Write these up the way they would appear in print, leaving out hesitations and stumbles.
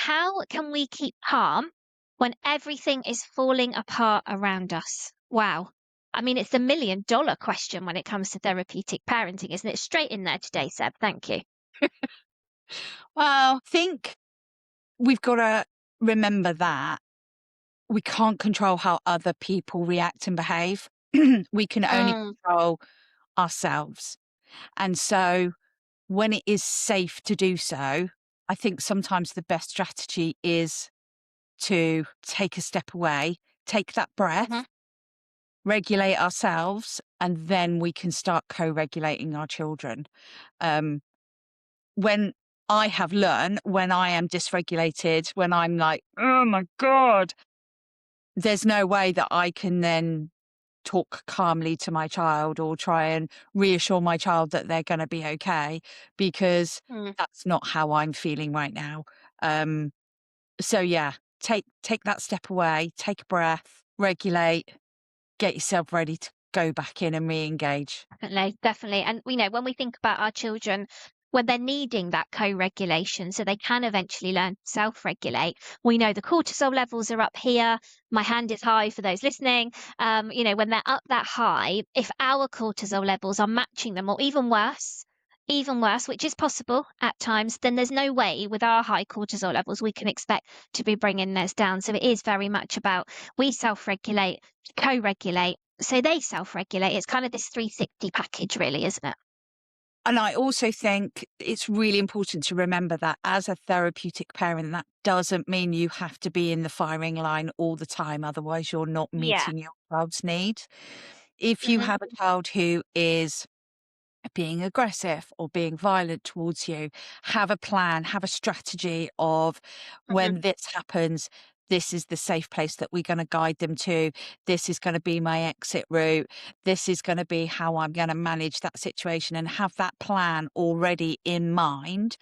how can we keep calm when everything is falling apart around us? Wow. I mean, it's the $1 million question when it comes to therapeutic parenting, isn't it? Straight in there today, Seb. Thank you. Well, I think we've got to remember that we can't control how other people react and behave. We can only Mm, control ourselves. And so when it is safe to do so, I think sometimes the best strategy is to take a step away, take that mhm, breath, regulate ourselves, and then we can start co-regulating our children. Um, when I have learned when I am dysregulated, when I'm like, oh my God, there's no way that I can then talk calmly to my child or try and reassure my child that they're going to be okay, because mm. that's not how I'm feeling right now. Um, so yeah, take that step away, take a breath, regulate, get yourself ready to go back in and re-engage. Definitely, definitely. And we know when we think about our children, when they're needing that co-regulation so they can eventually learn to self-regulate, we know the cortisol levels are up here. My hand is high for those listening. When they're up that high, if our cortisol levels are matching them or even worse, which is possible at times, then there's no way with our high cortisol levels we can expect to be bringing theirs down. So it is very much about we self-regulate, co-regulate, so they self-regulate. It's kind of this 360 package really, isn't it? And I also think it's really important to remember that as a therapeutic parent, that doesn't mean you have to be in the firing line all the time. Otherwise, you're not Yeah. meeting your child's needs. If you Mhm, have a child who is being aggressive or being violent towards you, have a plan, have a strategy of mhm. when this happens, this is the safe place that we're going to guide them to. This is going to be my exit route. This is going to be how I'm going to manage that situation, and have that plan already in mind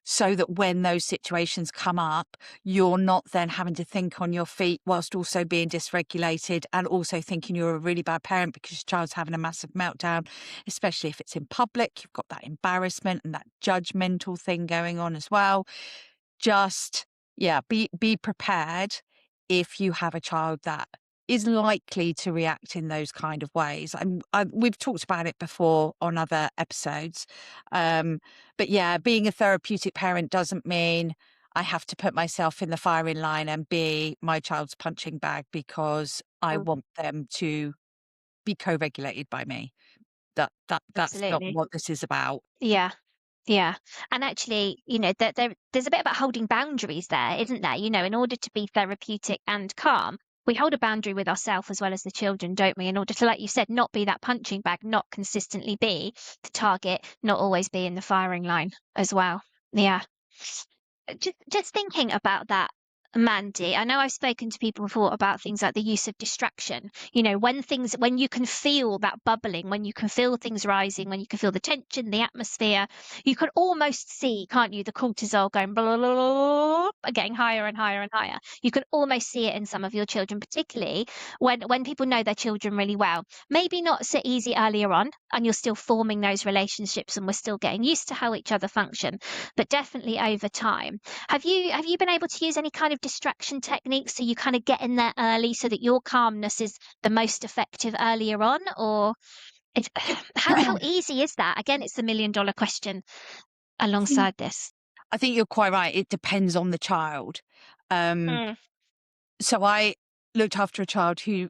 so that when those situations come up, you're not then having to think on your feet whilst also being dysregulated and also thinking you're a really bad parent because your child's having a massive meltdown, especially if it's in public. You've got that embarrassment and that judgmental thing going on as well. Just, yeah, be prepared if you have a child that is likely to react in those kind of ways. We've talked about it before on other episodes. Um, but yeah, being a therapeutic parent doesn't mean I have to put myself in the firing line and be my child's punching bag because I Mm, want them to be co-regulated by me. That's not absolutely. what this is about. Yeah, yeah. And actually, there's a bit about holding boundaries there, isn't there? In order to be therapeutic and calm, we hold a boundary with ourselves as well as the children, don't we? In order to, like you said, not be that punching bag, not consistently be the target, not always be in the firing line as well. Yeah. Just thinking about that, Mandy, I know I've spoken to people before about things like the use of distraction. When you can feel that bubbling, when you can feel things rising, when you can feel the tension, the atmosphere, you can almost see, can't you, the cortisol going blah, blah, blah, blah, blah, getting higher and higher and higher. You can almost see it in some of your children, particularly when people know their children really well. Maybe not so easy earlier on, and you're still forming those relationships and we're still getting used to how each other function, but definitely over time. Have you been able to use any kind of distraction techniques so you kind of get in there early so that your calmness is the most effective earlier on? Or it's, how easy is that? Again, it's the $1 million question alongside this. I think you're quite right. It depends on the child. Um, Mm, so I looked after a child who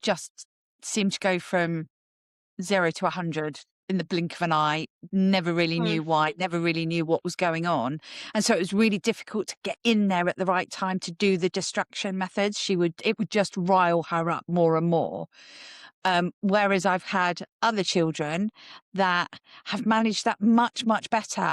just seemed to go from 0 to 100 in the blink of an eye, never really mm, knew why, never really knew what was going on. And so it was really difficult to get in there at the right time to do the distraction methods. It would just rile her up more and more. Whereas I've had other children that have managed that much, much better.